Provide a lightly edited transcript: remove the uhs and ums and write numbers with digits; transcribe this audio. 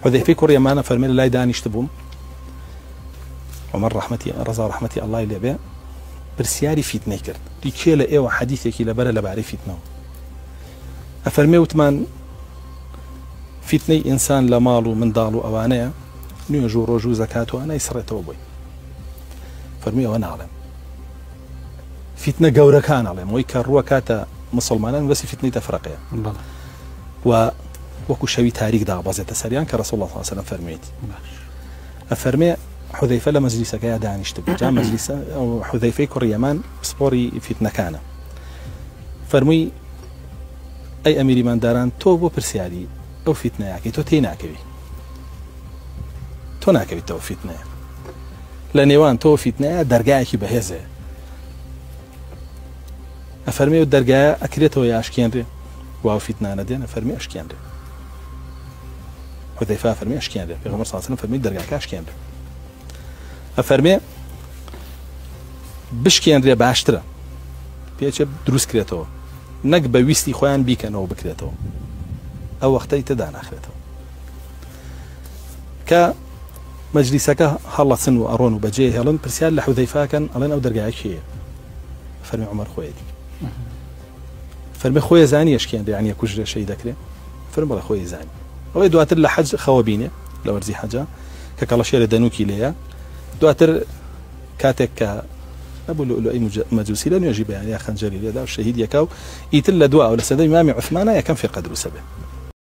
حذيفة كوريا معنا فرمي لا دانيش تبوم عمر رحمتي رضا رحمتي الله اللي بيه برسياري فتنة كرد ديكيلا ايوه حديثك الى برا لبعري فتنه افرمي وثمان فتنه انسان لمالو من دالو اوانيه نيجو رجو زكاته انا يسرته ابوي فرمي وانا اعلم فتنه جورا كان عليهم ويكروا كاتا مسلمان بس فتنه تفرقيه و وكو شوي تاريخ دا بازت سريان كرسول الله صلى الله عليه وسلم فرميت افرمي حذيفه لمجلسك يا دانش تبي جاء مجلس او حذيفه كريمان سبوري فتنه كان فرمي اي امير من داران تو بو برسياري او فتنه ياكي تو تيناكبي تو ناكبي تو فتنه لنيوان تو فتنه درجاكي بهزه افرمي الدرجه اكلته يا اشكينري واو فتنه ندين افرمي اشكينري حذيفه فرمي اشكينري پیغمبر صلى الله عليه وسلم فرمي درجه اشكينري افرمي بشكينري باشتره بيچ دروس كريتو نق بويستي خوان بيكنو بكريتو او وقتي تدان اخرته ك مجلسك هلا سن وارون وبجيه هلن برسيال لحذيفه كان الين او درجه شيء فرمي عمر خويدي فرمي خويا زاني اشكينري يعني كوج شيء ذكره فرمي خويا زاني او دواتر لحج خوابينه لو ارزي حاجه ككلا شيء دنوكي ليا دواتر كاتك ابو لؤلؤي مجوسي لن يجيب يعني يا خنجري هذا الشهيد يكاو يتل دواء ولا سيدي امام عثمان يا كم في قدر سبه